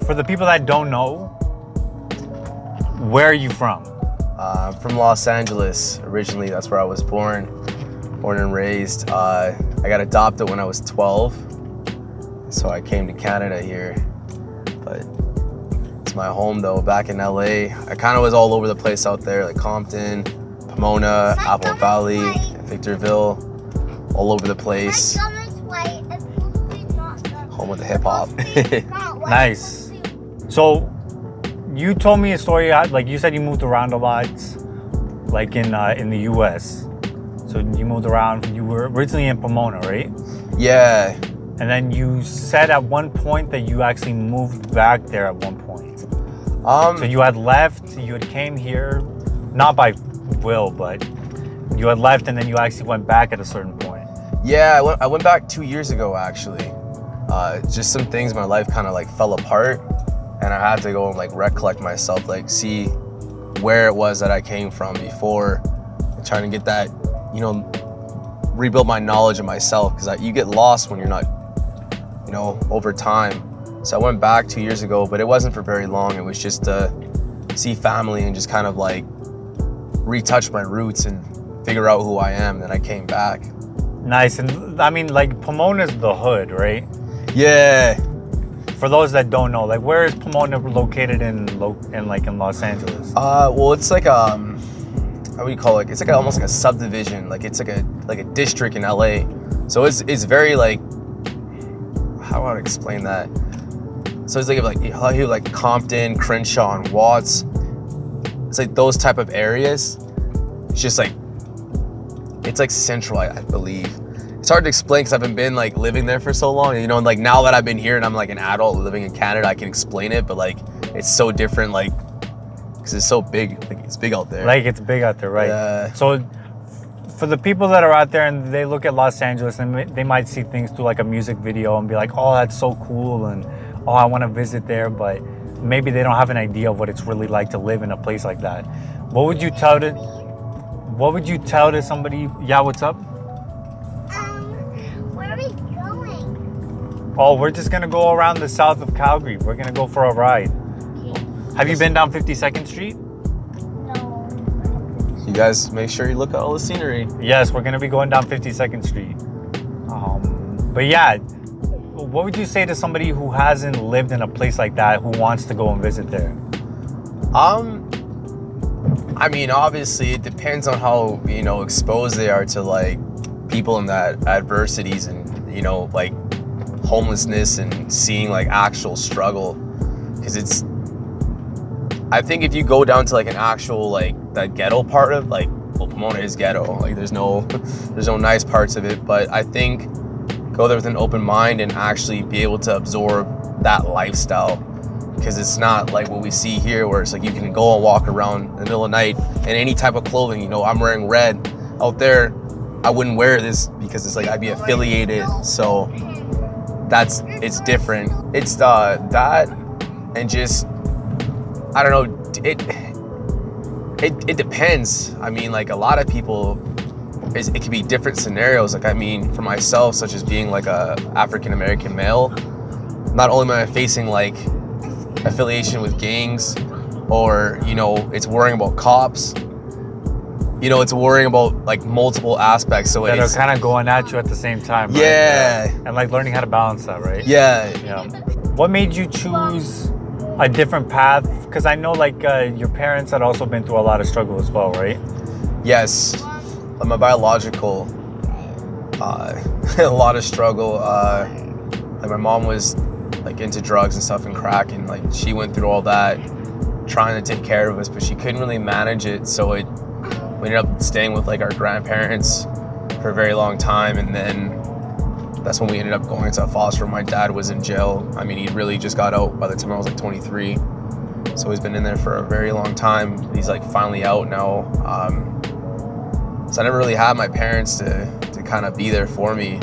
for the people that don't know, where are you from? I'm from Los Angeles originally. That's where I was born and raised. I got adopted when I was 12, so I came to Canada here. But it's my home though, back in LA. I kind of was all over the place out there, like Compton, Pomona, Apple Valley, Victorville, all over the place. Home of the hip hop. Nice. So you told me a story, like you said you moved around a lot, like in the US. So you moved around, you were originally in Pomona, right? Yeah. And then you said at one point that you actually moved back there at one point. So you had left, you had came here, not by will, but you had left and then you actually went back at a certain point. Yeah, I went back 2 years ago actually. Just some things in my life kind of like fell apart, and I had to go and like recollect myself, like see where it was that I came from before, and trying to get that, you know, rebuild my knowledge of myself, because you get lost when you're not, you know, over time. So I went back 2 years ago, but it wasn't for very long. It was just to see family and just kind of like retouch my roots and figure out who I am. Then I came back. Nice. And I mean, like, Pomona's the hood, right? Yeah. For those that don't know, like, where is Pomona located in Los Angeles? Well, it's like how do you call it? It's like almost like a subdivision. Like it's like a district in LA. So it's very like, how do I explain that? So it's like Compton, Crenshaw, and Watts. It's like those type of areas. It's just like, it's like central, I believe. It's hard to explain because I haven't been like living there for so long. You know, and like now that I've been here and I'm like an adult living in Canada, I can explain it, but like it's so different, like, because it's so big. Like it's big out there. Like it's big out there, right? Yeah. So for the people that are out there and they look at Los Angeles and they might see things through like a music video and be like, oh, that's so cool, and oh, I want to visit there, but maybe they don't have an idea of what it's really like to live in a place like that. What would you tell to somebody? Yeah, what's up? Where are we going? Oh, we're just gonna go around the south of Calgary. We're gonna go for a ride. Okay. Have you been down 52nd Street? No. You guys make sure you look at all the scenery. Yes, we're gonna be going down 52nd Street. But yeah, what would you say to somebody who hasn't lived in a place like that, who wants to go and visit there? I mean, obviously it depends on how, you know, exposed they are to like people in that adversities and, you know, like homelessness and seeing like actual struggle. Because I think if you go down to like an actual like that ghetto part of like, well, Pomona is ghetto, like there's no nice parts of it, but I think go there with an open mind and actually be able to absorb that lifestyle, because it's not like what we see here where it's like you can go and walk around in the middle of the night in any type of clothing. You know, I'm wearing red. Out there I wouldn't wear this because it's like I'd be affiliated, so it's different. It's that, and just, I don't know, it depends. I mean, like a lot of people, it could be different scenarios. Like, I mean, for myself, such as being like a African-American male, not only am I facing like affiliation with gangs, or, you know, it's worrying about cops, you know, it's worrying about like multiple aspects. So that are kind of going at you at the same time, right? Yeah. And like learning how to balance that, right? Yeah. What made you choose a different path? Because I know like your parents had also been through a lot of struggle as well, right? Yes. My biological, a lot of struggle. Like my mom was like into drugs and stuff and crack, and like she went through all that trying to take care of us, but she couldn't really manage it. So we ended up staying with like our grandparents for a very long time, and then that's when we ended up going to foster. My dad was in jail. I mean, he really just got out by the time I was like 23. So he's been in there for a very long time. He's like finally out now. So I never really had my parents to kind of be there for me.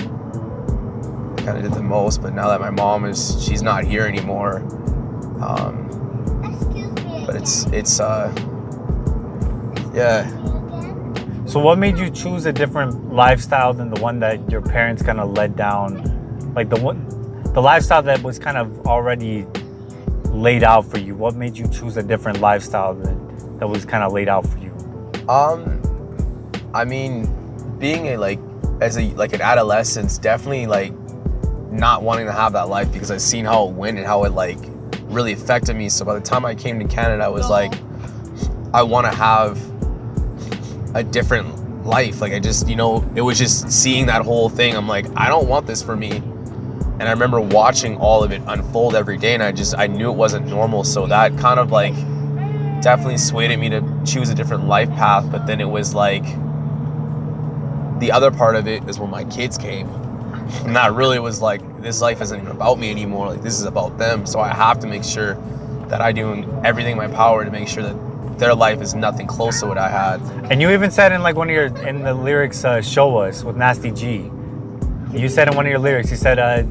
Kind of did the most, but now that my mom she's not here anymore. But it's yeah. So what made you choose a different lifestyle than the one that your parents kind of led down? Like the lifestyle that was kind of already laid out for you? What made you choose a different lifestyle that was kind of laid out for you? I mean, being an adolescent, definitely like not wanting to have that life because I've seen how it went and how it like really affected me. So by the time I came to Canada, I was like, I want to have a different life. Like I just, you know, it was just seeing that whole thing. I'm like, I don't want this for me. And I remember watching all of it unfold every day, and I knew it wasn't normal. So that kind of like definitely swayed me to choose a different life path. But then it was like, the other part of it is when my kids came. And that really was like, this life isn't even about me anymore. Like this is about them. So I have to make sure that I do everything in my power to make sure that their life is nothing close to what I had. And you even said in like in the lyrics, Show Us with Nasty G. You said in one of your lyrics, you said,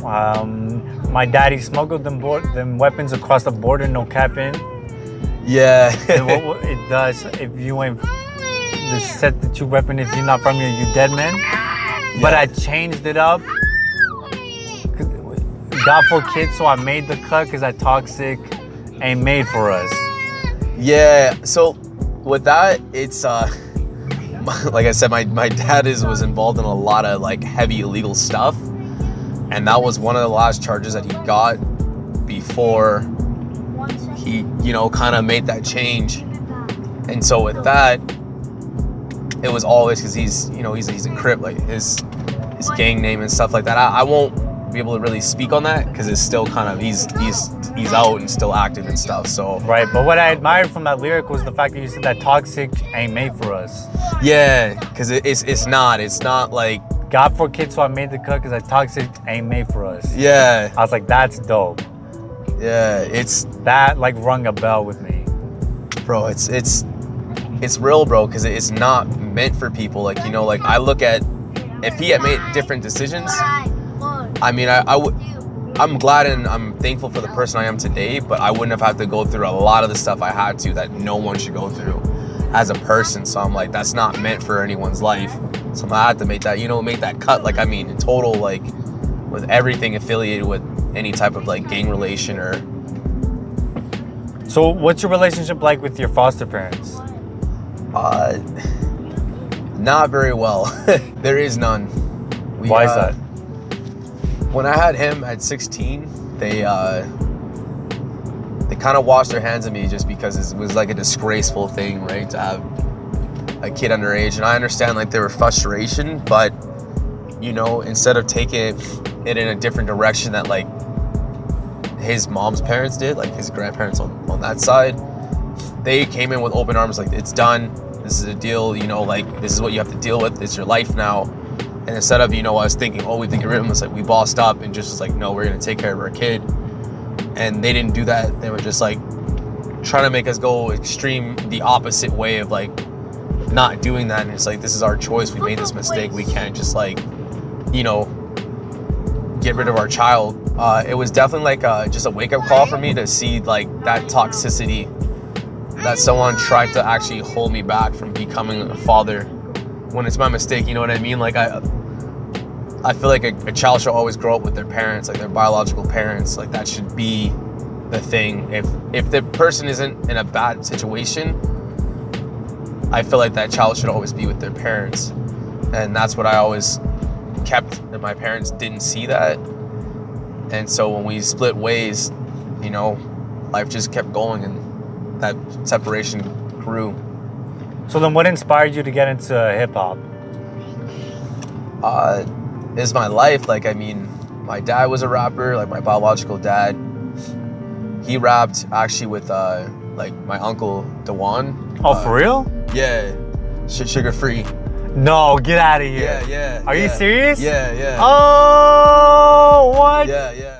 my daddy smuggled them weapons across the border, no capping. Yeah. It does. If you ain't the set that you weapon, if you're not from here, you dead man. Yeah. But I changed it up. Got 4 kids, so I made the cut because that toxic ain't made for us. Yeah. So with that, it's like I said, my dad was involved in a lot of like heavy illegal stuff, and that was one of the last charges that he got before he, you know, kind of made that change. And so with that, it was always because he's a Crip, like his gang name and stuff like that. I won't be able to really speak on that because it's still kind of he's out and still active and stuff. So right, but what I admired from that lyric was the fact that you said that toxic ain't made for us. Yeah, because it's not like got 4 kids, so I made the cut because that toxic ain't made for us. Yeah, I was like, that's dope. Yeah, it's that like rung a bell with me, bro. It's real, bro, because it's not meant for people. Like, you know, like I look at, if he had made different decisions, I mean, I'm glad and I'm thankful for the person I am today, but I wouldn't have had to go through a lot of the stuff I had to that no one should go through as a person. So I'm like, that's not meant for anyone's life. So I had to make that cut. Like, I mean, in total, like with everything affiliated with any type of like gang relation or. So what's your relationship like with your foster parents? Not very well. There is none. Why is that? When I had him at 16, they kind of washed their hands of me just because it was like a disgraceful thing, right? To have a kid underage. And I understand like there were frustration, but you know, instead of taking it in a different direction that like his mom's parents did, like his grandparents on that side, they came in with open arms, like it's done. This is a deal, you know, like this is what you have to deal with. It's your life now. And instead of, you know, I was thinking, oh, we think you're rid of him, it's like we bossed up and just was like, no, we're gonna take care of our kid. And they didn't do that. They were just like trying to make us go extreme, the opposite way of like not doing that. And it's like, this is our choice. We made this mistake. We can't just like, you know, get rid of our child. It was definitely like just a wake up call for me to see like that toxicity, that someone tried to actually hold me back from becoming a father when it's my mistake. You know what I mean? Like I feel like a child should always grow up with their parents, like their biological parents. Like that should be the thing. If the person isn't in a bad situation, I feel like that child should always be with their parents. And that's what I always kept, and my parents didn't see that. And so when we split ways, you know, life just kept going and that separation grew. So then what inspired you to get into hip hop? It's my life. Like, I mean, my dad was a rapper, like my biological dad. He rapped actually with like my uncle Dewan. Oh, for real? Yeah, Sugar Free. No, get out of here. Yeah. Are you serious? Yeah. Oh, what? Yeah.